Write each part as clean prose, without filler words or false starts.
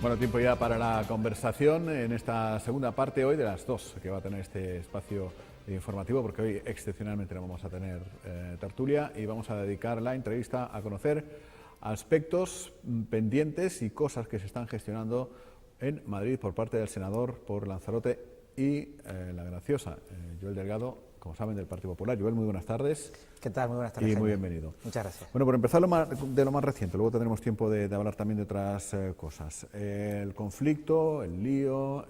Bueno, tiempo ya para la conversación en esta segunda parte hoy de las 2 que va a tener este espacio informativo, porque hoy excepcionalmente no vamos a tener tertulia y vamos a dedicar la entrevista a conocer aspectos pendientes y cosas que se están gestionando en Madrid por parte del senador por Lanzarote y la graciosa Joel Delgado, como saben, del Partido Popular. Joel, muy buenas tardes. ¿Qué tal? Muy buenas tardes. Y muy bienvenido. Muchas gracias. Bueno, por empezar de lo más reciente, luego tendremos tiempo de hablar también de otras cosas. El conflicto, el lío,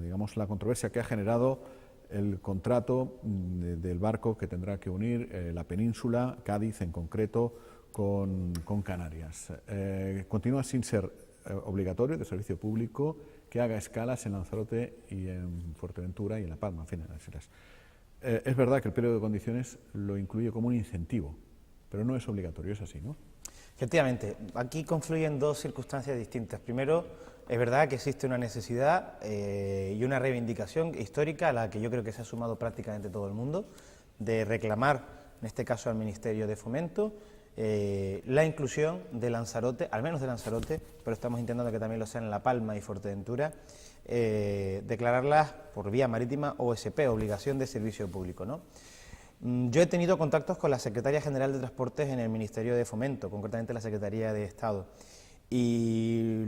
digamos la controversia que ha generado el contrato del barco que tendrá que unir la península, Cádiz en concreto, con Canarias. Continúa sin ser obligatorio, de servicio público, que haga escalas en Lanzarote y en Fuerteventura y en La Palma, en fin, en las islas. Es verdad que el pliego de condiciones lo incluye como un incentivo, pero no es obligatorio, es así, ¿no? Efectivamente, aquí confluyen dos circunstancias distintas. Primero, es verdad que existe una necesidad y una reivindicación histórica a la que yo creo que se ha sumado prácticamente todo el mundo, de reclamar, en este caso al Ministerio de Fomento, la inclusión de Lanzarote, al menos de Lanzarote, pero estamos intentando que también lo sea en La Palma y Fuerteventura, declararlas por vía marítima OSP, obligación de servicio público, ¿no? Yo he tenido contactos con la Secretaría General de Transportes en el Ministerio de Fomento, concretamente la Secretaría de Estado, y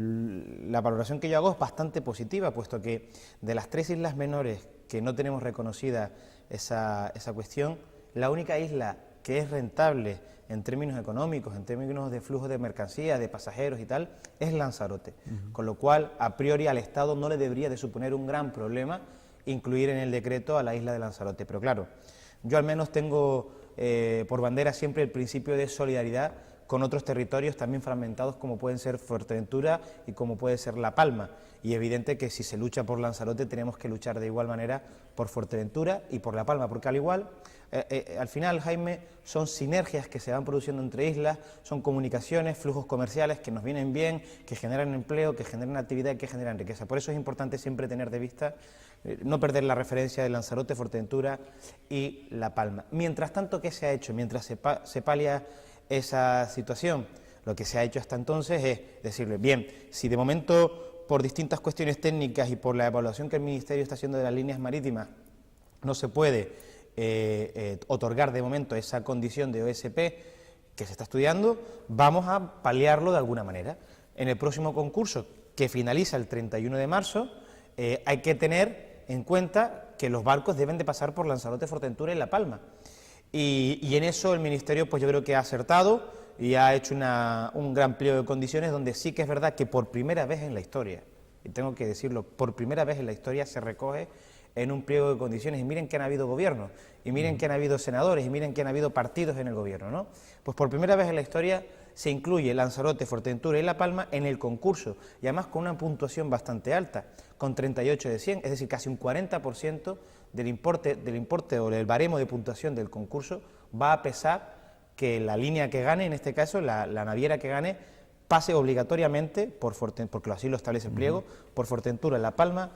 la valoración que yo hago es bastante positiva, puesto que de las 3 islas menores que no tenemos reconocida esa cuestión, la única isla que es rentable en términos económicos, en términos de flujo de mercancías, de pasajeros y tal, es Lanzarote. Con lo cual, a priori, al Estado no le debería de suponer un gran problema incluir en el decreto a la isla de Lanzarote. Pero claro, yo al menos tengo por bandera siempre el principio de solidaridad con otros territorios también fragmentados como pueden ser Fuerteventura y como puede ser La Palma. Y evidente que si se lucha por Lanzarote tenemos que luchar de igual manera por Fuerteventura y por La Palma, porque al igual, al final, Jaime, son sinergias que se van produciendo entre islas, son comunicaciones, flujos comerciales que nos vienen bien, que generan empleo, que generan actividad y que generan riqueza. Por eso es importante siempre tener de vista, no perder la referencia de Lanzarote, Fuerteventura y La Palma. Mientras tanto, ¿qué se ha hecho? Mientras se palia esa situación, lo que se ha hecho hasta entonces es decirle, bien, si de momento por distintas cuestiones técnicas y por la evaluación que el Ministerio está haciendo de las líneas marítimas no se puede otorgar de momento esa condición de OSP que se está estudiando, vamos a paliarlo de alguna manera. En el próximo concurso, que finaliza el 31 de marzo, hay que tener en cuenta que los barcos deben de pasar por Lanzarote, Fuerteventura y La Palma. Y en eso el Ministerio pues yo creo que ha acertado y ha hecho un gran pliego de condiciones donde sí que es verdad que por primera vez en la historia, y tengo que decirlo, por primera vez en la historia se recoge en un pliego de condiciones, y miren que han habido gobiernos, y miren que han habido senadores, y miren que han habido partidos en el gobierno, ¿no? Pues por primera vez en la historia se incluye Lanzarote, Fuerteventura y La Palma en el concurso, y además con una puntuación bastante alta, con 38 de 100, es decir, casi un 40% del importe o del baremo de puntuación del concurso va a pesar que la línea que gane, en este caso la naviera que gane, pase obligatoriamente por porque así lo establece el pliego, por Fuerteventura, La Palma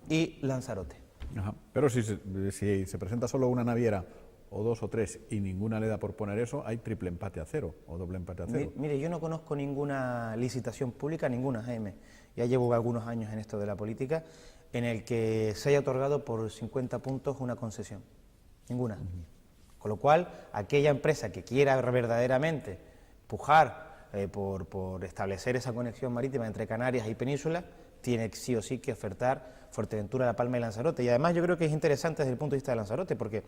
y Lanzarote. Ajá. Pero si se presenta solo una naviera o 2 o 3 y ninguna le da por poner eso, hay triple empate a 0 o doble empate a 0. Mire, yo no conozco ninguna licitación pública, ninguna, Jaime, ya llevo algunos años en esto de la política, en el que se haya otorgado por 50 puntos una concesión, ninguna. Con lo cual, aquella empresa que quiera verdaderamente pujar por establecer esa conexión marítima entre Canarias y Península, tiene sí o sí que ofertar Fuerteventura, La Palma y Lanzarote. Y además yo creo que es interesante desde el punto de vista de Lanzarote, porque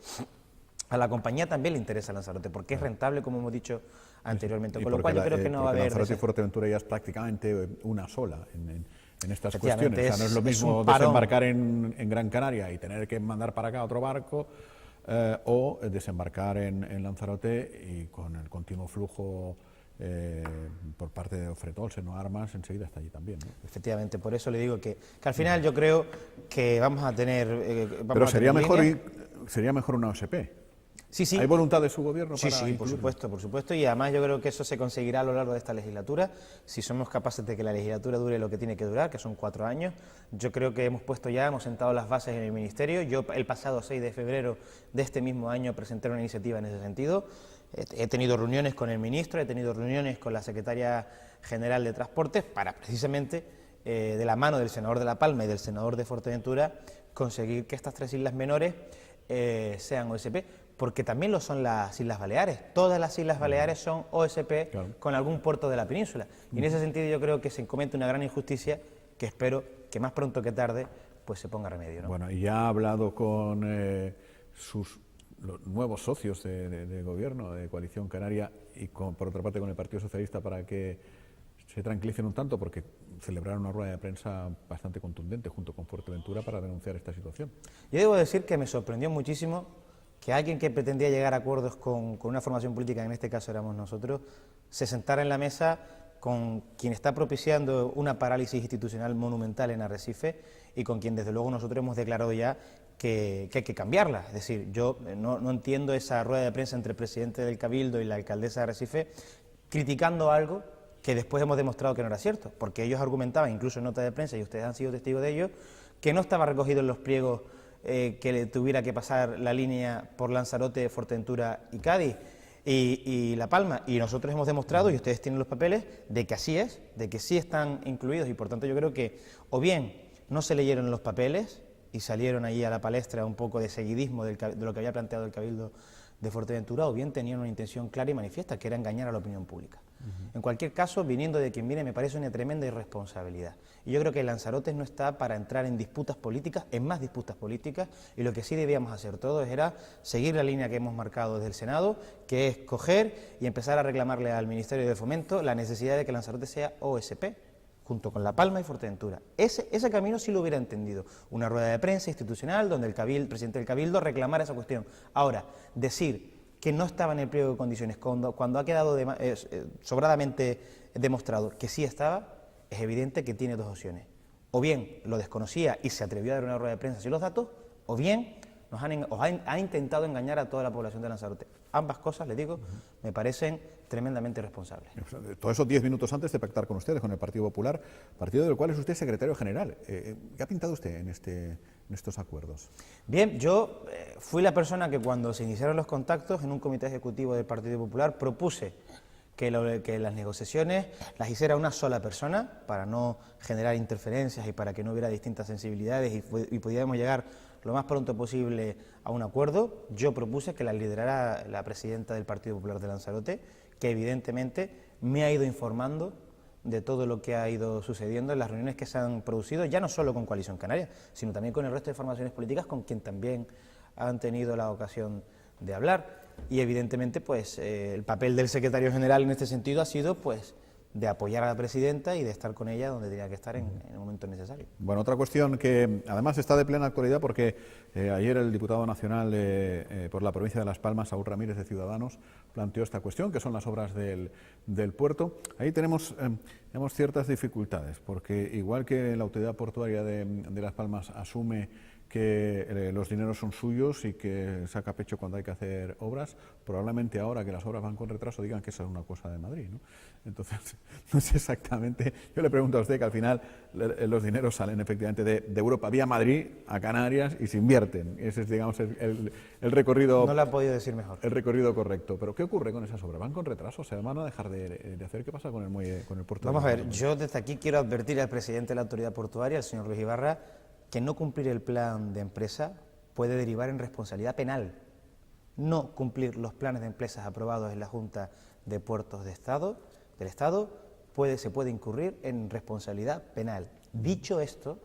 a la compañía también le interesa Lanzarote, porque es rentable, como hemos dicho anteriormente. Con lo cual yo creo que no va a haber... Lanzarote y Fuerteventura ya es prácticamente una sola en estas cuestiones. O sea, no es lo mismo es desembarcar en Gran Canaria y tener que mandar para acá otro barco, o desembarcar en Lanzarote y con el continuo flujo por parte de Ofretolse, no armas, enseguida está allí también, ¿no? Efectivamente, por eso le digo que al final yo creo que vamos a tener... Pero sería mejor una OSP. Sí, sí. ¿Hay voluntad de su gobierno para Sí, por supuesto, y además yo creo que eso se conseguirá a lo largo de esta legislatura, si somos capaces de que la legislatura dure lo que tiene que durar, que son 4 años. Yo creo que hemos sentado las bases en el Ministerio. Yo el pasado 6 de febrero de este mismo año presenté una iniciativa en ese sentido, He tenido reuniones con el ministro, he tenido reuniones con la secretaria general de Transportes para precisamente, de la mano del senador de La Palma y del senador de Fuerteventura, conseguir que estas 3 islas menores sean OSP, porque también lo son las Islas Baleares. Todas las Islas Baleares son OSP con algún puerto de la península. Y en ese sentido yo creo que se comete una gran injusticia que espero que más pronto que tarde pues se ponga remedio, ¿no? Bueno, y ya ha hablado con los nuevos socios de gobierno, de Coalición Canaria, y por otra parte con el Partido Socialista, para que se tranquilicen un tanto, porque celebraron una rueda de prensa bastante contundente junto con Fuerteventura para denunciar esta situación. Yo debo decir que me sorprendió muchísimo que alguien que pretendía llegar a acuerdos con una formación política, en este caso éramos nosotros, se sentara en la mesa con quien está propiciando una parálisis institucional monumental en Arrecife y con quien desde luego nosotros hemos declarado ya que hay que cambiarla. Es decir, yo no entiendo esa rueda de prensa entre el presidente del Cabildo y la alcaldesa de Arrecife criticando algo que después hemos demostrado que no era cierto, porque ellos argumentaban, incluso en nota de prensa, y ustedes han sido testigos de ello, que no estaba recogido en los pliegos que le tuviera que pasar la línea por Lanzarote, Fuerteventura y Cádiz y La Palma, y nosotros hemos demostrado, y ustedes tienen los papeles, de que así es, de que sí están incluidos, y por tanto yo creo que o bien no se leyeron los papeles y salieron ahí a la palestra un poco de seguidismo de lo que había planteado el Cabildo de Fuerteventura, o bien tenían una intención clara y manifiesta, que era engañar a la opinión pública. En cualquier caso, viniendo de quien viene, me parece una tremenda irresponsabilidad. Y yo creo que Lanzarote no está para entrar en disputas políticas, en más disputas políticas, y lo que sí debíamos hacer todos era seguir la línea que hemos marcado desde el Senado, que es coger y empezar a reclamarle al Ministerio de Fomento la necesidad de que Lanzarote sea OSP, junto con La Palma y Fuerteventura. Ese camino sí lo hubiera entendido. Una rueda de prensa institucional donde el presidente del Cabildo reclamara esa cuestión. Ahora, decir que no estaba en el pliego de condiciones cuando ha quedado sobradamente demostrado que sí estaba, es evidente que tiene 2 opciones. O bien lo desconocía y se atrevió a dar una rueda de prensa sin los datos, o bien ha intentado engañar a toda la población de Lanzarote. Ambas cosas, les digo, me parecen tremendamente responsables. Todos esos 10 minutos antes de pactar con ustedes, con el Partido Popular, partido del cual es usted secretario general. ¿Qué ha pintado usted en estos acuerdos? Bien, yo fui la persona que cuando se iniciaron los contactos en un comité ejecutivo del Partido Popular propuse que las negociaciones las hiciera una sola persona para no generar interferencias y para que no hubiera distintas sensibilidades y pudiéramos llegar lo más pronto posible a un acuerdo. Yo propuse que la liderara la presidenta del Partido Popular de Lanzarote, que evidentemente me ha ido informando de todo lo que ha ido sucediendo en las reuniones que se han producido, ya no solo con Coalición Canaria, sino también con el resto de formaciones políticas con quien también han tenido la ocasión de hablar. Y evidentemente pues el papel del secretario general en este sentido ha sido pues de apoyar a la presidenta y de estar con ella donde tenía que estar en el momento necesario. Bueno, otra cuestión que además está de plena actualidad porque ayer el diputado nacional por la provincia de Las Palmas, Saúl Ramírez de Ciudadanos, planteó esta cuestión, que son las obras del puerto. Ahí tenemos ciertas dificultades, porque igual que la autoridad portuaria de Las Palmas asume que los dineros son suyos y que saca pecho cuando hay que hacer obras, probablemente ahora que las obras van con retraso digan que eso es una cosa de Madrid, ¿no? Entonces, no sé exactamente, yo le pregunto a usted que al final los dineros salen efectivamente de Europa vía Madrid a Canarias y se invierten. Ese es, digamos, el recorrido... No lo ha podido decir mejor. El recorrido correcto. Pero ¿qué ocurre con esas obras? ¿Van con retraso? ¿Se van a dejar de hacer? ¿Qué pasa con el muelle, con el puerto? Vamos a ver, yo desde aquí quiero advertir al presidente de la autoridad portuaria, el señor Luis Ibarra, que no cumplir el plan de empresa puede derivar en responsabilidad penal. No cumplir los planes de empresas aprobados en la Junta de Puertos del Estado se puede incurrir en responsabilidad penal. Dicho esto,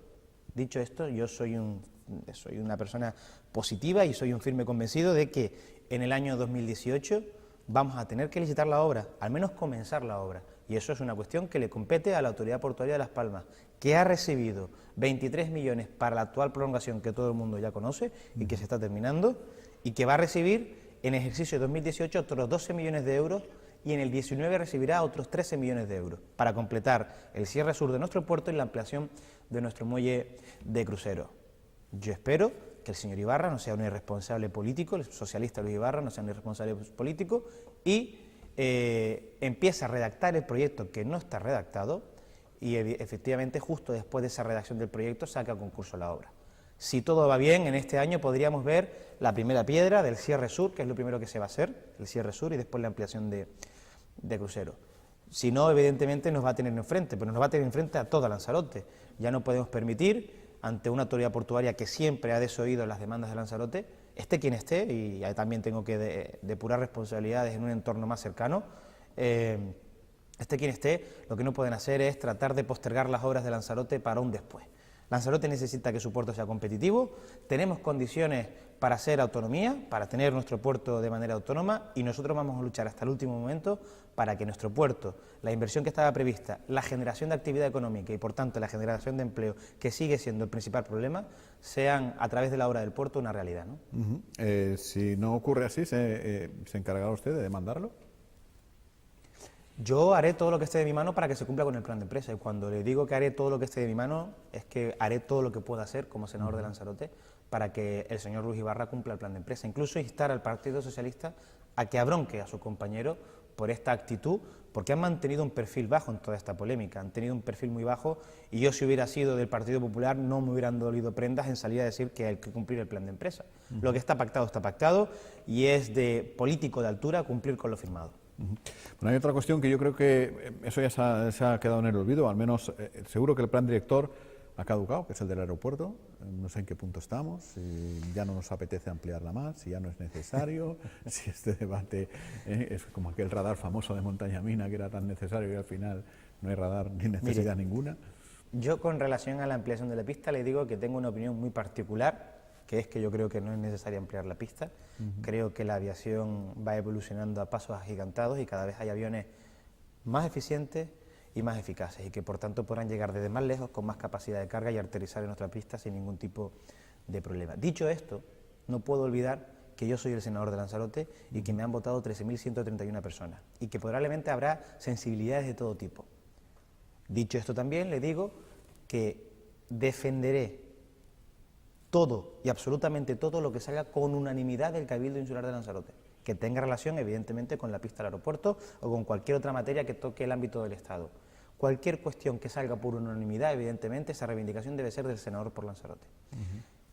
yo soy una persona positiva y soy un firme convencido de que en el año 2018 vamos a tener que licitar la obra, al menos comenzar la obra. Y eso es una cuestión que le compete a la Autoridad Portuaria de Las Palmas, que ha recibido 23 millones para la actual prolongación que todo el mundo ya conoce y que se está terminando, y que va a recibir en ejercicio 2018 otros 12 millones de euros y en el 19 recibirá otros 13 millones de euros para completar el cierre sur de nuestro puerto y la ampliación de nuestro muelle de crucero. Yo espero que el señor Ibarra no sea un irresponsable político, el socialista Luis Ibarra no sea un irresponsable político y empieza a redactar el proyecto que no está redactado y efectivamente justo después de esa redacción del proyecto saca a concurso la obra. Si todo va bien, en este año podríamos ver la primera piedra del cierre sur, que es lo primero que se va a hacer, el cierre sur y después la ampliación de crucero. Si no, evidentemente nos va a tener enfrente, pero nos va a tener enfrente a toda Lanzarote. Ya no podemos permitir, ante una autoridad portuaria que siempre ha desoído las demandas de Lanzarote, esté quien esté, y ahí también tengo que depurar responsabilidades en un entorno más cercano, esté quien esté, lo que no pueden hacer es tratar de postergar las obras de Lanzarote para un después. Lanzarote necesita que su puerto sea competitivo, tenemos condiciones para hacer autonomía, para tener nuestro puerto de manera autónoma, y nosotros vamos a luchar hasta el último momento para que nuestro puerto, la inversión que estaba prevista, la generación de actividad económica y por tanto la generación de empleo, que sigue siendo el principal problema, sean a través de la obra del puerto una realidad, ¿no? Si no ocurre así, ¿se encargará usted de demandarlo? Yo haré todo lo que esté de mi mano para que se cumpla con el plan de empresa, y cuando le digo que haré todo lo que esté de mi mano es que haré todo lo que pueda hacer como senador de Lanzarote para que el señor Ruiz Ibarra cumpla el plan de empresa, incluso instar al Partido Socialista a que abronque a su compañero por esta actitud, porque han mantenido un perfil bajo en toda esta polémica, han tenido un perfil muy bajo, y yo, si hubiera sido del Partido Popular, no me hubieran dolido prendas en salir a decir que hay que cumplir el plan de empresa. Lo que está pactado, y es de político de altura cumplir con lo firmado. Bueno, hay otra cuestión que yo creo que eso ya se ha quedado en el olvido, al menos seguro que el plan director ha caducado, que es el del aeropuerto. No sé en qué punto estamos, si ya no nos apetece ampliarla más, si ya no es necesario, si este debate es como aquel radar famoso de Montaña Mina, que era tan necesario y al final no hay radar ni necesidad ninguna. Yo, con relación a la ampliación de la pista, le digo que tengo una opinión muy particular, que es que yo creo que no es necesario ampliar la pista. Creo que la aviación va evolucionando a pasos agigantados y cada vez hay aviones más eficientes y más eficaces, y que por tanto podrán llegar desde más lejos con más capacidad de carga y aterrizar en nuestra pista sin ningún tipo de problema. Dicho esto, no puedo olvidar que yo soy el senador de Lanzarote y que me han votado 13.131 personas, y que probablemente habrá sensibilidades de todo tipo. Dicho esto, también le digo que defenderé todo y absolutamente todo lo que salga con unanimidad del Cabildo Insular de Lanzarote, que tenga relación evidentemente con la pista del aeropuerto o con cualquier otra materia que toque el ámbito del Estado. Cualquier cuestión que salga por unanimidad, evidentemente esa reivindicación debe ser del senador por Lanzarote.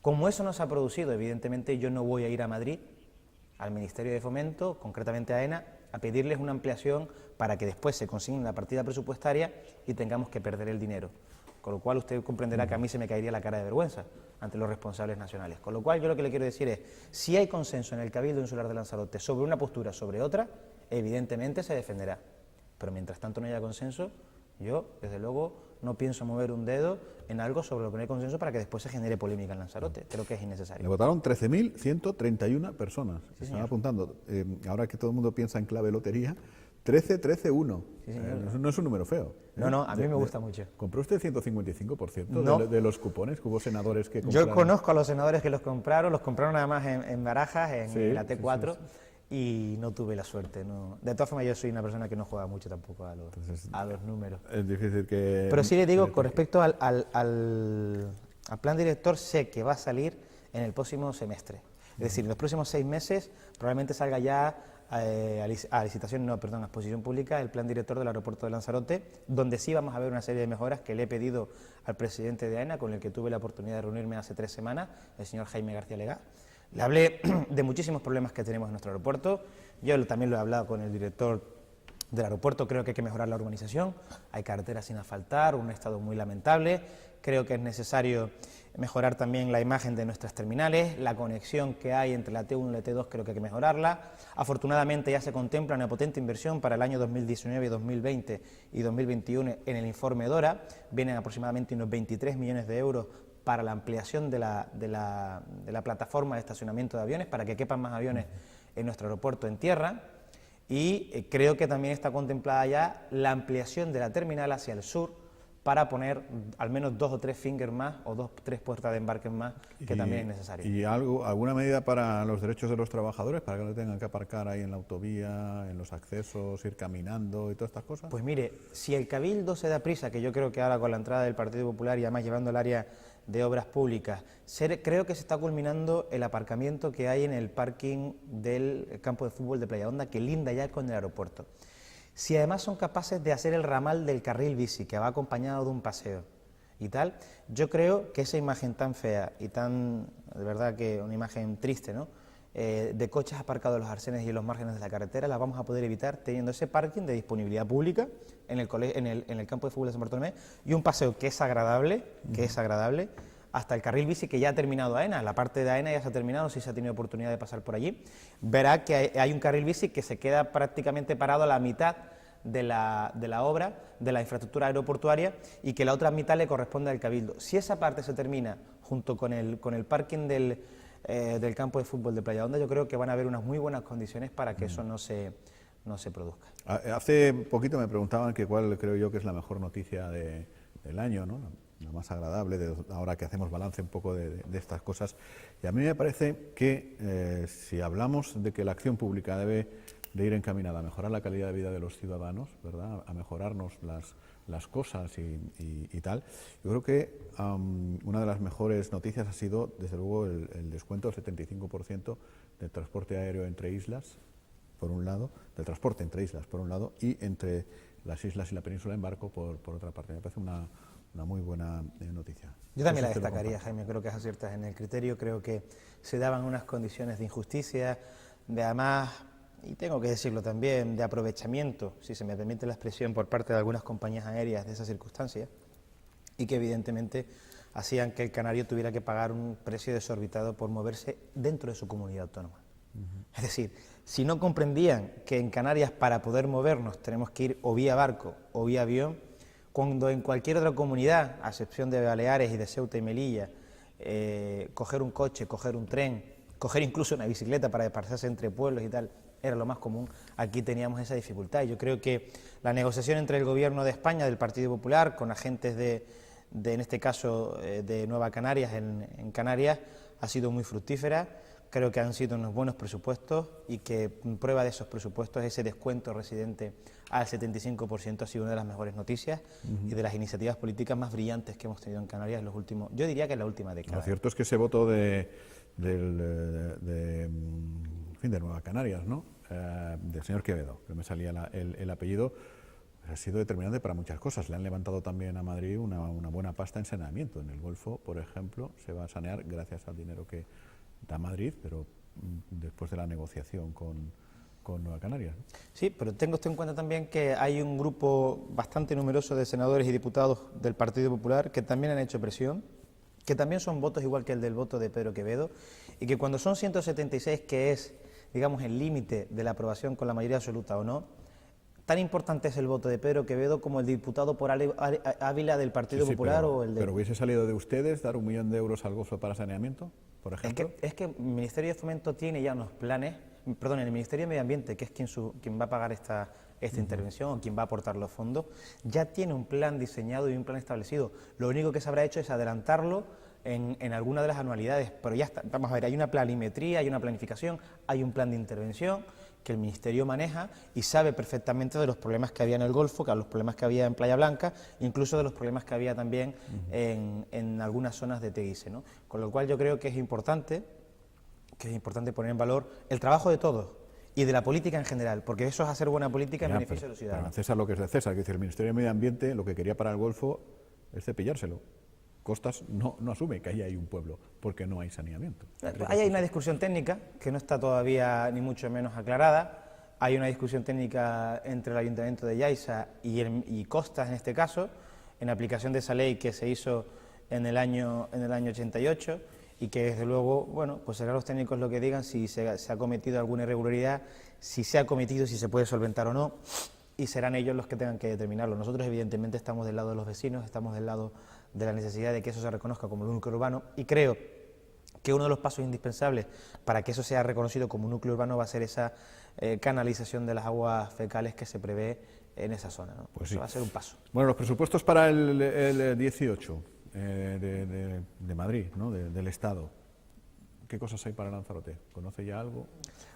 Como eso no se ha producido, evidentemente yo no voy a ir a Madrid, al Ministerio de Fomento, concretamente a AENA, a pedirles una ampliación para que después se consigne la partida presupuestaria y tengamos que perder el dinero. Con lo cual usted comprenderá que a mí se me caería la cara de vergüenza ante los responsables nacionales. Con lo cual yo lo que le quiero decir es, si hay consenso en el Cabildo Insular de Lanzarote sobre una postura sobre otra, evidentemente se defenderá. Pero mientras tanto no haya consenso, yo, desde luego, no pienso mover un dedo en algo sobre lo que no hay consenso para que después se genere polémica en Lanzarote. Creo que es innecesario. Le votaron 13.131 personas. Sí, están apuntando. Ahora que todo el mundo piensa en clave lotería, 13-13-1. Sí, no es un número feo. No, no, a mí me gusta mucho. ¿Compró usted el 155% no. de los cupones? ¿Que hubo senadores que compraron? Yo conozco a los senadores que los compraron además en Barajas, en la T4, y no tuve la suerte. No. De todas formas, yo soy una persona que no juega mucho tampoco a los números. Es difícil que... Pero sí le digo, con respecto al plan director, sé que va a salir en el próximo semestre. Es decir, en los próximos 6 meses probablemente salga ya a exposición pública el plan director del aeropuerto de Lanzarote, donde sí vamos a ver una serie de mejoras que le he pedido al presidente de AENA, con el que tuve la oportunidad de reunirme hace 3 semanas, el señor Jaime García Legá. Le hablé de muchísimos problemas que tenemos en nuestro aeropuerto. Yo también lo he hablado con el director del aeropuerto. Creo que hay que mejorar la urbanización, hay carreteras sin asfaltar, un estado muy lamentable. Creo que es necesario mejorar también la imagen de nuestras terminales, la conexión que hay entre la T1 y la T2 creo que hay que mejorarla. Afortunadamente ya se contempla una potente inversión para el año 2019, 2020 y 2021 en el informe DORA. Vienen aproximadamente unos 23 millones de euros para la ampliación de la plataforma de estacionamiento de aviones, para que quepan más aviones en nuestro aeropuerto en tierra. Y creo que también está contemplada ya la ampliación de la terminal hacia el sur, para poner al menos 2 o 3 fingers más o 2 o 3 puertas de embarque más, que también es necesario. ¿Y alguna medida para los derechos de los trabajadores, para que no tengan que aparcar ahí en la autovía, en los accesos, ir caminando y todas estas cosas? Pues mire, si el Cabildo se da prisa, que yo creo que ahora con la entrada del Partido Popular y además llevando el área de obras públicas, creo que se está culminando el aparcamiento que hay en el parking del campo de fútbol de Playa Honda, que linda ya con el aeropuerto. Si además son capaces de hacer el ramal del carril bici, que va acompañado de un paseo, y tal. Yo creo que esa imagen tan fea y tan, de verdad que una imagen triste, ¿no?, de coches aparcados en los arcenes y en los márgenes de la carretera, la vamos a poder evitar teniendo ese parking de disponibilidad pública en el campo de fútbol de San Bartolomé, y un paseo que es agradable, hasta el carril bici que ya ha terminado AENA. La parte de AENA ya se ha terminado, si se ha tenido oportunidad de pasar por allí, verá que hay un carril bici que se queda prácticamente parado a la mitad de la obra, de la infraestructura aeroportuaria, y que la otra mitad le corresponde al Cabildo. Si esa parte se termina junto con el parking del campo de fútbol de Playa Honda, yo creo que van a haber unas muy buenas condiciones para que eso no se produzca. Hace poquito me preguntaban que cuál creo yo que es la mejor noticia del año, ¿no?, la más agradable, ahora que hacemos balance un poco de estas cosas. Y a mí me parece que si hablamos de que la acción pública debe de ir encaminada a mejorar la calidad de vida de los ciudadanos, ¿verdad?, a mejorarnos las cosas y tal, yo creo que una de las mejores noticias ha sido, desde luego, el descuento del 75% del transporte aéreo entre islas, por un lado, del transporte entre islas, por un lado, y entre las islas y la península en barco, por otra parte. Me parece una muy buena noticia. Yo también la destacaría, Jaime, creo que aciertas en el criterio, creo que se daban unas condiciones de injusticia, de además, y tengo que decirlo también, de aprovechamiento, si se me permite la expresión, por parte de algunas compañías aéreas de esas circunstancias, y que evidentemente hacían que el canario tuviera que pagar un precio desorbitado por moverse dentro de su comunidad autónoma. Es decir, si no comprendían que en Canarias, para poder movernos, tenemos que ir o vía barco o vía avión, cuando en cualquier otra comunidad, a excepción de Baleares y de Ceuta y Melilla, coger un coche, coger un tren, coger incluso una bicicleta para desplazarse entre pueblos y tal, era lo más común, aquí teníamos esa dificultad. Yo creo que la negociación entre el Gobierno de España, del Partido Popular, con agentes en este caso, de Nueva Canarias, en Canarias, ha sido muy fructífera. Creo que han sido unos buenos presupuestos y que prueba de esos presupuestos, ese descuento residente al 75% ha sido una de las mejores noticias y de las iniciativas políticas más brillantes que hemos tenido en Canarias en los últimos, yo diría que en la última década. Lo cierto es que ese voto de Nueva Canarias, ¿no?, del señor Quevedo, que me salía el apellido, ha sido determinante para muchas cosas. Le han levantado también a Madrid una buena pasta en saneamiento. En el Golfo, por ejemplo, se va a sanear gracias al dinero que da Madrid, pero después de la negociación con Nueva Canarias. Sí, pero tenga usted en cuenta también que hay un grupo bastante numeroso de senadores y diputados del Partido Popular que también han hecho presión, que también son votos igual que el del voto de Pedro Quevedo, y que cuando son 176, que es, digamos, el límite de la aprobación con la mayoría absoluta o no, tan importante es el voto de Pedro Quevedo como el diputado por Ávila del Partido Popular o el de... ¿Pero hubiese salido de ustedes dar 1 millón de euros al Golfo para saneamiento, por ejemplo? Es que el Ministerio de Fomento tiene ya unos planes, perdón, el Ministerio de Medio Ambiente, que es quien va a pagar esta intervención o quien va a aportar los fondos, ya tiene un plan diseñado y un plan establecido. Lo único que se habrá hecho es adelantarlo en alguna de las anualidades, pero ya está. Vamos a ver, hay una planimetría, hay una planificación, hay un plan de intervención que el Ministerio maneja y sabe perfectamente de los problemas que había en el Golfo, de los problemas que había en Playa Blanca, incluso de los problemas que había también en algunas zonas de Teguise, ¿no? Con lo cual yo creo que es importante poner en valor el trabajo de todos y de la política en general, porque eso es hacer buena política en beneficio de los ciudadanos. Pero César, lo que es de César, que dice el Ministerio de Medio Ambiente, lo que quería para el Golfo es cepillárselo. Costas no asume que ahí hay un pueblo, porque no hay saneamiento. Ahí hay una discusión técnica que no está todavía ni mucho menos aclarada. Hay una discusión técnica entre el Ayuntamiento de Yaiza y Costas, en este caso, en aplicación de esa ley que se hizo en el año 88, y que desde luego, bueno, pues serán los técnicos lo que digan si se ha cometido alguna irregularidad, si se ha cometido, si se puede solventar o no, y serán ellos los que tengan que determinarlo. Nosotros evidentemente estamos del lado de los vecinos, estamos del lado de la necesidad de que eso se reconozca como un núcleo urbano, y creo que uno de los pasos indispensables para que eso sea reconocido como un núcleo urbano va a ser esa canalización de las aguas fecales que se prevé en esa zona, ¿no? Pues eso sí. va a ser un paso. Bueno, los presupuestos para el 18 de Madrid, ¿no?, del Estado. ¿Qué cosas hay para Lanzarote? ¿Conoce ya algo?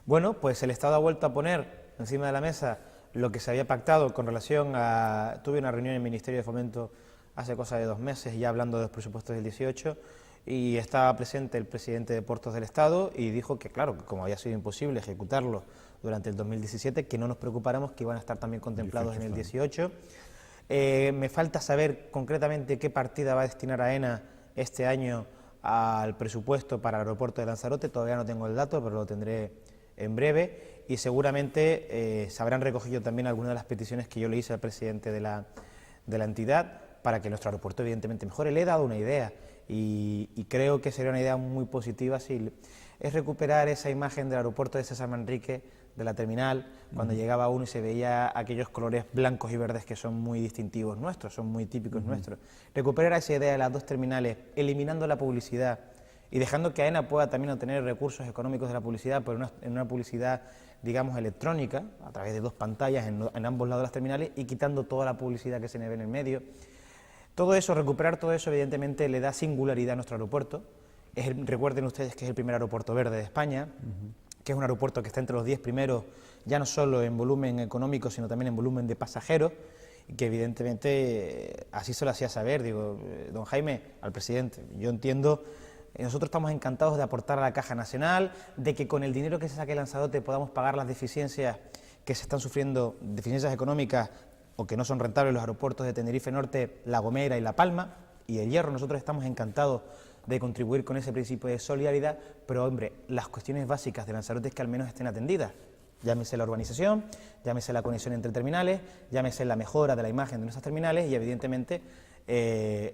Bueno, pues el Estado ha vuelto a poner encima de la mesa lo que se había pactado con relación a... Tuve una reunión en el Ministerio de Fomento hace cosa de 2 meses, ya hablando de los presupuestos del 18, y estaba presente el presidente de Puertos del Estado y dijo que, claro, que como había sido imposible ejecutarlo durante el 2017, que no nos preocupáramos, que iban a estar también contemplados en el 18. Me falta saber concretamente qué partida va a destinar AENA este año al presupuesto para el aeropuerto de Lanzarote. Todavía no tengo el dato, pero lo tendré en breve, y seguramente se habrán recogido también algunas de las peticiones que yo le hice al presidente de la entidad para que nuestro aeropuerto evidentemente mejore. Le he dado una idea y creo que sería una idea muy positiva si es recuperar esa imagen del aeropuerto de César Manrique, de la terminal, cuando llegaba uno y se veía aquellos colores blancos y verdes que son muy distintivos nuestros, son muy típicos nuestros. Recuperar esa idea de las dos terminales, eliminando la publicidad y dejando que AENA pueda también obtener recursos económicos de la publicidad, pero en una publicidad, digamos, electrónica, a través de dos pantallas en ambos lados de las terminales, y quitando toda la publicidad que se ve en el medio. Todo eso, recuperar todo eso, evidentemente le da singularidad a nuestro aeropuerto. Recuerden ustedes que es el primer aeropuerto verde de España, que es un aeropuerto que está entre los 10 primeros, ya no solo en volumen económico, sino también en volumen de pasajeros, y que evidentemente así se lo hacía saber, digo, don Jaime, al presidente. Yo entiendo, nosotros estamos encantados de aportar a la Caja Nacional, de que con el dinero que se saque de Lanzarote podamos pagar las deficiencias que se están sufriendo, deficiencias económicas o que no son rentables los aeropuertos de Tenerife Norte, La Gomera y La Palma, y El Hierro. Nosotros estamos encantados de contribuir con ese principio de solidaridad, pero hombre, las cuestiones básicas de Lanzarote es que al menos estén atendidas. Llámese la urbanización, llámese la conexión entre terminales, llámese la mejora de la imagen de nuestras terminales y evidentemente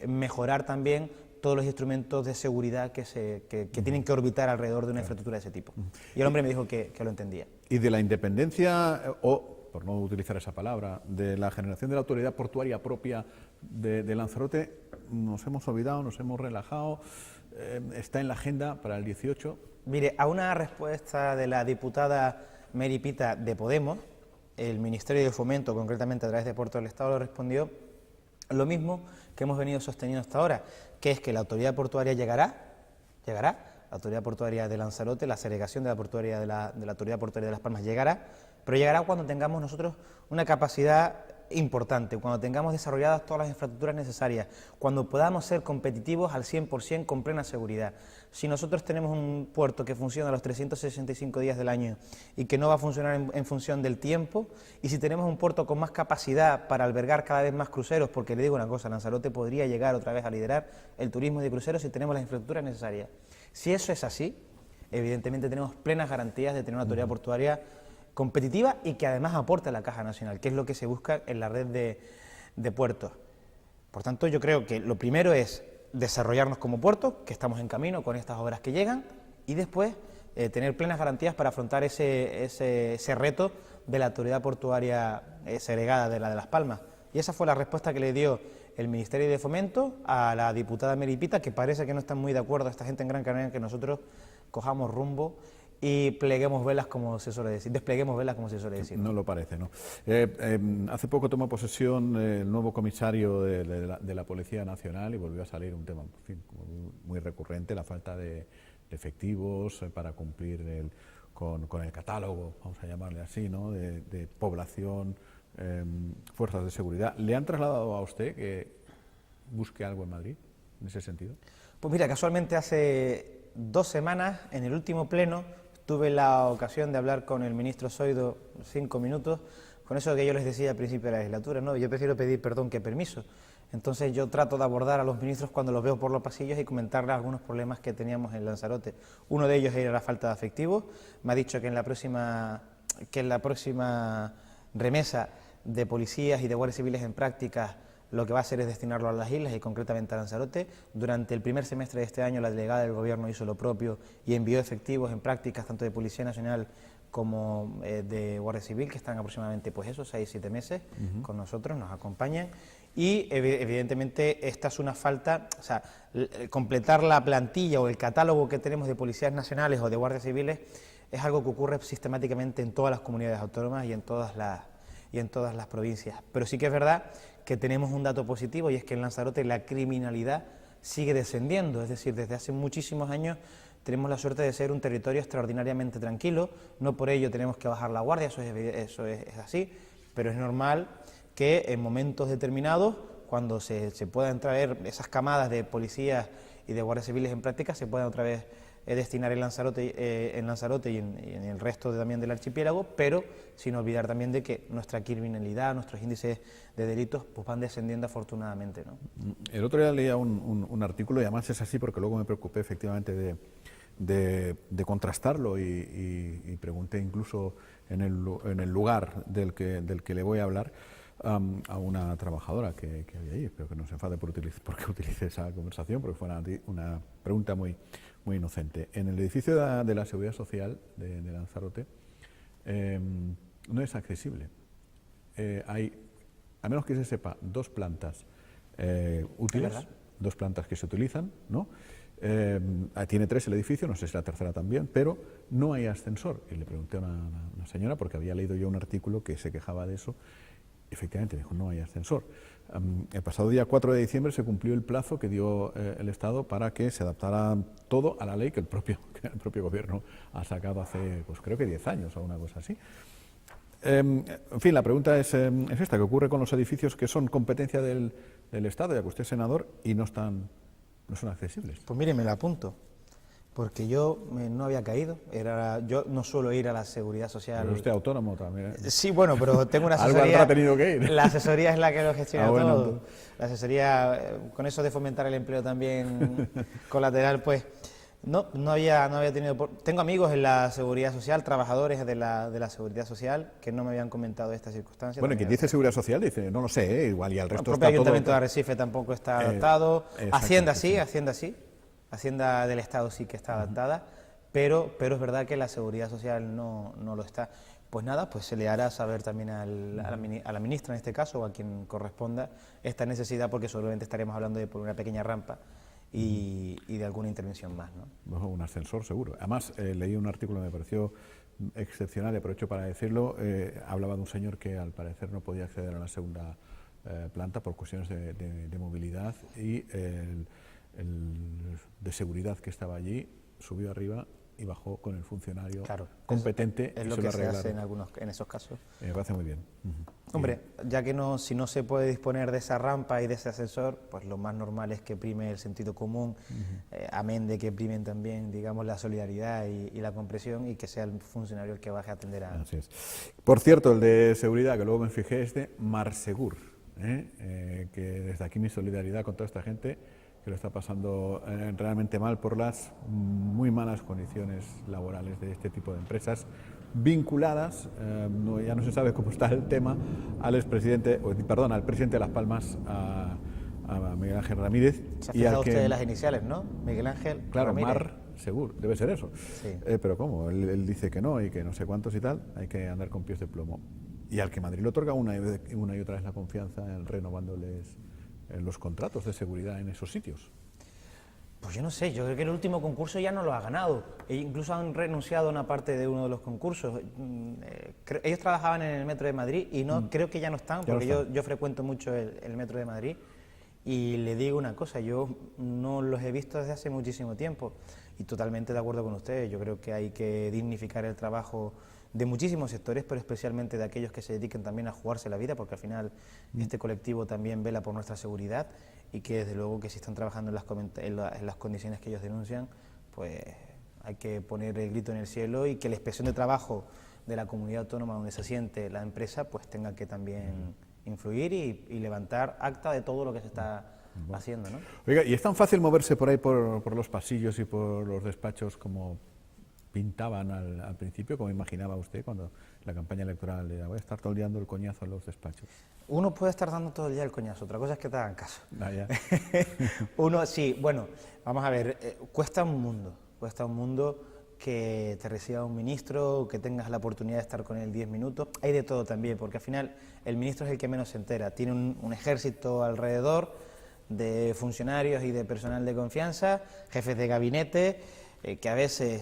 mejorar también todos los instrumentos de seguridad que tienen que orbitar alrededor de una infraestructura de ese tipo. Y el hombre me dijo que lo entendía. Y de la independencia, o por no utilizar esa palabra, de la generación de la autoridad portuaria propia de Lanzarote, nos hemos olvidado, nos hemos relajado, está en la agenda para el 18. Mire, a una respuesta de la diputada Mary Pita de Podemos, el Ministerio de Fomento, concretamente a través de Puertos del Estado, le respondió lo mismo que hemos venido sosteniendo hasta ahora, que es que la autoridad portuaria llegará, la autoridad portuaria de Lanzarote, la segregación de la autoridad portuaria de Las Palmas llegará, pero llegará cuando tengamos nosotros una capacidad importante, cuando tengamos desarrolladas todas las infraestructuras necesarias, cuando podamos ser competitivos al 100% con plena seguridad. Si nosotros tenemos un puerto que funciona los 365 días del año y que no va a funcionar en función del tiempo, y si tenemos un puerto con más capacidad para albergar cada vez más cruceros, porque le digo una cosa, Lanzarote podría llegar otra vez a liderar el turismo de cruceros si tenemos las infraestructuras necesarias. Si eso es así, evidentemente tenemos plenas garantías de tener una autoridad portuaria competitiva y que además aporte a la Caja Nacional, que es lo que se busca en la red de puertos. Por tanto, yo creo que lo primero es desarrollarnos como puerto, que estamos en camino con estas obras que llegan, y después tener plenas garantías para afrontar ese reto de la autoridad portuaria segregada de la de Las Palmas. Y esa fue la respuesta que le dio el Ministerio de Fomento a la diputada Mary Pita, que parece que no están muy de acuerdo esta gente en Gran Canaria que nosotros cojamos rumbo y despleguemos velas, como se suele decir. No lo parece, ¿no? Hace poco tomó posesión el nuevo comisario de la Policía Nacional y volvió a salir un tema, en fin, muy recurrente, la falta de efectivos para cumplir con el catálogo, vamos a llamarle así, ¿no?, de población, fuerzas de seguridad. ¿Le han trasladado a usted que busque algo en Madrid en ese sentido? Pues mira, casualmente hace 2 semanas, en el último pleno, tuve la ocasión de hablar con el ministro Zoido 5 minutos, con eso que yo les decía al principio de la legislatura, ¿no? Yo prefiero pedir perdón que permiso. Entonces yo trato de abordar a los ministros cuando los veo por los pasillos y comentarles algunos problemas que teníamos en Lanzarote. Uno de ellos era la falta de efectivos. Me ha dicho que en la próxima remesa de policías y de guardias civiles en prácticas lo que va a hacer es destinarlo a las islas y concretamente a Lanzarote. Durante el primer semestre de este año la delegada del Gobierno hizo lo propio y envió efectivos en prácticas tanto de Policía Nacional como de Guardia Civil, que están aproximadamente 6-7 meses con nosotros, nos acompañan. Y evidentemente esta es una falta, o sea, completar la plantilla o el catálogo que tenemos de policías nacionales o de guardias civiles es algo que ocurre sistemáticamente en todas las comunidades autónomas y en todas las provincias. Pero sí que es verdad que tenemos un dato positivo y es que en Lanzarote la criminalidad sigue descendiendo, es decir, desde hace muchísimos años tenemos la suerte de ser un territorio extraordinariamente tranquilo, no por ello tenemos que bajar la guardia, eso es así, pero es normal que en momentos determinados, cuando se puedan traer esas camadas de policías y de guardias civiles en práctica, se puedan otra vez destinar en Lanzarote y en el resto también del archipiélago, pero sin olvidar también de que nuestra criminalidad, nuestros índices de delitos pues van descendiendo afortunadamente, ¿no? El otro día leía un artículo, y además es así porque luego me preocupé efectivamente de contrastarlo y pregunté incluso en el lugar del que le voy a hablar a una trabajadora que había ahí. Espero que no se enfade porque utilicé esa conversación, porque fue una pregunta muy inocente. En el edificio de la Seguridad Social de Lanzarote no es accesible. Hay, a menos que se sepa, 2 plantas útiles, 2 plantas que se utilizan, ¿no? Tiene 3 el edificio, no sé si la tercera también, pero no hay ascensor. Y le pregunté a una señora, porque había leído yo un artículo que se quejaba de eso. Efectivamente, dijo, no hay ascensor. El pasado día 4 de diciembre se cumplió el plazo que dio el Estado para que se adaptara todo a la ley que el propio Gobierno ha sacado hace, pues creo que 10 años o una cosa así. En fin, la pregunta es esta: ¿qué ocurre con los edificios que son competencia del Estado, ya que usted es senador, y no son accesibles? Pues mire, me lo apunto, porque yo no había caído. Yo no suelo ir a la Seguridad Social. Pero usted es autónomo también. Sí, bueno, pero tengo una asesoría. Algo habrá tenido que ir. La asesoría es la que lo gestiona bueno, todo. entonces. La asesoría, con eso de fomentar el empleo también colateral, pues no había tenido. Tengo amigos en la Seguridad Social, trabajadores de la Seguridad Social, que no me habían comentado esta circunstancia. Bueno, quien dice Seguridad Social dice, no lo sé, igual, y al resto el propio está Ayuntamiento todo... de Arrecife tampoco está adaptado. Hacienda sí, sí. Hacienda sí. Hacienda del Estado sí que está adaptada, pero es verdad que la Seguridad Social no lo está. Pues nada, pues se le hará saber también a la ministra en este caso, o a quien corresponda, esta necesidad, porque seguramente estaremos hablando de por una pequeña rampa y de alguna intervención más, ¿no? Bueno, un ascensor seguro. Además, leí un artículo que me pareció excepcional, y aprovecho para decirlo. Hablaba de un señor que al parecer no podía acceder a la segunda planta por cuestiones de movilidad, y el de seguridad que estaba allí subió arriba y bajó con el funcionario competente. Es lo que se hace en esos casos. Me parece muy bien. Hombre, ya que si no se puede disponer de esa rampa y de ese ascensor, pues lo más normal es que prime el sentido común, amén de que primen también, digamos, la solidaridad y la comprensión, y que sea el funcionario el que baje a atender a... Así es. Por cierto, el de seguridad, que luego me fijé, es de Marsegur, que desde aquí mi solidaridad con toda esta gente que lo está pasando realmente mal por las muy malas condiciones laborales de este tipo de empresas vinculadas, ya no se sabe cómo está el tema, al presidente de Las Palmas, a Miguel Ángel Ramírez. Se ha fijado usted de las iniciales, ¿no? Miguel Ángel Ramírez. Marsegur, debe ser eso. Sí. Pero ¿cómo? Él dice que no, y que no sé cuántos y tal, hay que andar con pies de plomo. Y al que Madrid le otorga una y otra vez la confianza, renovándoles los contratos de seguridad en esos sitios. Pues yo no sé, yo creo que el último concurso ya no lo ha ganado. Incluso han renunciado a una parte de uno de los concursos. Ellos trabajaban en el Metro de Madrid y creo que ya no están, porque yo frecuento mucho el Metro de Madrid, y le digo una cosa, yo no los he visto desde hace muchísimo tiempo, y totalmente de acuerdo con ustedes. Yo creo que hay que dignificar el trabajo de muchísimos sectores, pero especialmente de aquellos que se dediquen también a jugarse la vida, porque al final este colectivo también vela por nuestra seguridad, y que desde luego que si están trabajando en las condiciones que ellos denuncian, pues hay que poner el grito en el cielo, y que la inspección de trabajo de la comunidad autónoma donde se siente la empresa pues tenga que también influir y levantar acta de todo lo que se está haciendo, ¿no? Oiga, ¿y es tan fácil moverse por ahí por los pasillos y por los despachos como pintaban al principio, como imaginaba usted cuando la campaña electoral era voy a estar todo el día dando el coñazo en los despachos? Uno puede estar dando todo el día el coñazo, otra cosa es que te hagan caso. Ya. Uno, sí, bueno, vamos a ver, cuesta un mundo que te reciba un ministro, que tengas la oportunidad de estar con él 10 minutos, hay de todo también, porque al final el ministro es el que menos se entera, tiene un ejército alrededor de funcionarios y de personal de confianza, jefes de gabinete, que a veces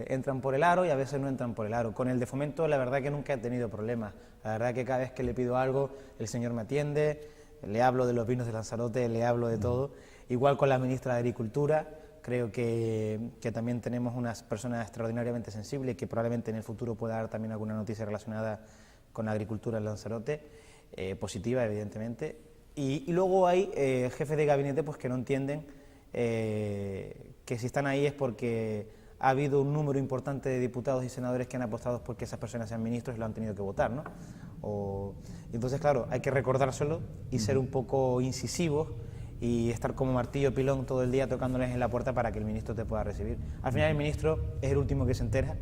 entran por el aro y a veces no entran por el aro. Con el de Fomento la verdad que nunca he tenido problemas, la verdad que cada vez que le pido algo el señor me atiende, le hablo de los vinos de Lanzarote, le hablo de todo. Igual con la ministra de Agricultura, creo que también tenemos unas personas extraordinariamente sensibles, que probablemente en el futuro pueda dar también alguna noticia relacionada con la agricultura en Lanzarote, positiva evidentemente. Y luego hay jefes de gabinete pues que no entienden que si están ahí es porque ha habido un número importante de diputados y senadores que han apostado por que esas personas sean ministros y lo han tenido que votar, ¿no? Entonces, claro, hay que recordárselo y ser un poco incisivos y estar como martillo pilón todo el día tocándoles en la puerta para que el ministro te pueda recibir. Al final el ministro es el último que se entera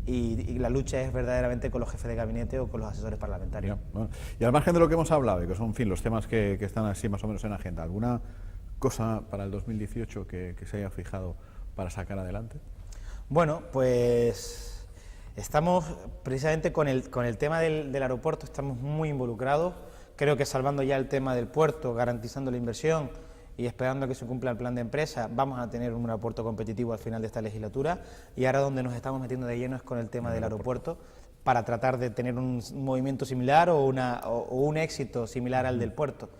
y la lucha es verdaderamente con los jefes de gabinete o con los asesores parlamentarios. Bueno, y al margen de lo que hemos hablado, y que son, en fin, los temas que están así más o menos en agenda, ¿alguna cosa para el 2018 que se haya fijado para sacar adelante? Bueno, pues estamos precisamente con el tema del aeropuerto, estamos muy involucrados, creo que salvando ya el tema del puerto, garantizando la inversión y esperando a que se cumpla el plan de empresa, vamos a tener un aeropuerto competitivo al final de esta legislatura, y ahora donde nos estamos metiendo de lleno es con el tema del aeropuerto, para tratar de tener un movimiento similar o un éxito similar al del puerto.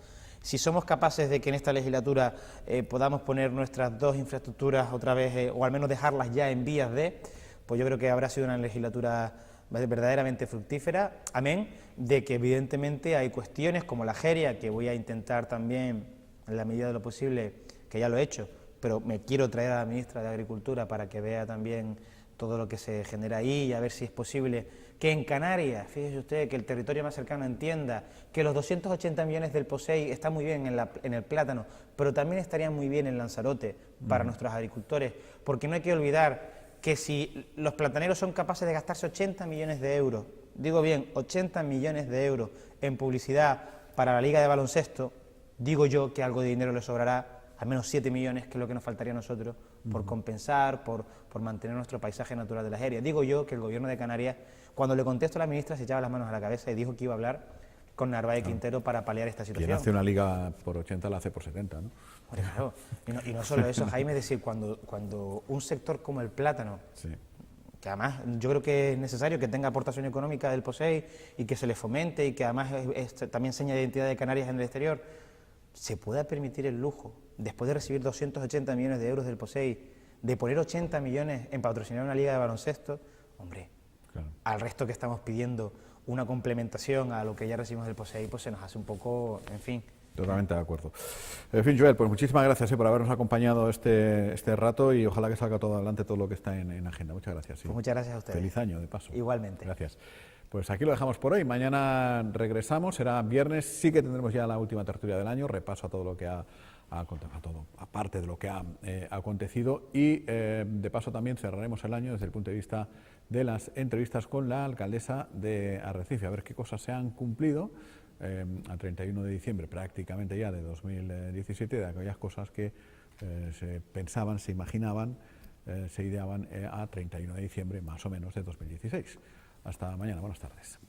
Si somos capaces de que en esta legislatura podamos poner nuestras dos infraestructuras otra vez, o al menos dejarlas ya en vías de, pues yo creo que habrá sido una legislatura verdaderamente fructífera, amén de que evidentemente hay cuestiones como la Jeria, que voy a intentar también, en la medida de lo posible, que ya lo he hecho, pero me quiero traer a la ministra de Agricultura para que vea también todo lo que se genera ahí y a ver si es posible que en Canarias, fíjese usted, que el territorio más cercano entienda que los 280 millones del POSEI están muy bien en el plátano, pero también estarían muy bien en Lanzarote para nuestros agricultores, porque no hay que olvidar que si los plataneros son capaces de gastarse 80 millones de euros, digo bien, 80 millones de euros en publicidad para la Liga de Baloncesto, digo yo que algo de dinero les sobrará, al menos 7 millones, que es lo que nos faltaría a nosotros, por compensar, por mantener nuestro paisaje natural de la Jeria. Digo yo que el Gobierno de Canarias, cuando le contesto a la ministra, se echaba las manos a la cabeza y dijo que iba a hablar con Narváez Quintero para paliar esta situación. Quien hace una liga por 80 la hace por 70, ¿no? Claro. Y no solo eso, Jaime, es decir, cuando un sector como el plátano, sí, que además yo creo que es necesario que tenga aportación económica del POSEI y que se le fomente y que además es también seña de identidad de Canarias en el exterior, se pueda permitir el lujo, después de recibir 280 millones de euros del POSEI, de poner 80 millones en patrocinar una liga de baloncesto, hombre, claro, al resto que estamos pidiendo una complementación a lo que ya recibimos del POSEI, pues se nos hace un poco, en fin. Totalmente de acuerdo. En fin, Joel, pues muchísimas gracias por habernos acompañado este rato y ojalá que salga todo adelante todo lo que está en agenda. Muchas gracias. Sí. Pues muchas gracias a ustedes. Feliz año, de paso. Igualmente. Gracias. Pues aquí lo dejamos por hoy. Mañana regresamos, será viernes, sí que tendremos ya la última tertulia del año, repaso a todo lo que aparte de lo que ha acontecido, y de paso también cerraremos el año desde el punto de vista de las entrevistas con la alcaldesa de Arrecife, a ver qué cosas se han cumplido a 31 de diciembre prácticamente ya de 2017, de aquellas cosas que se pensaban, se imaginaban, se ideaban a 31 de diciembre más o menos de 2016. Hasta mañana, buenas tardes.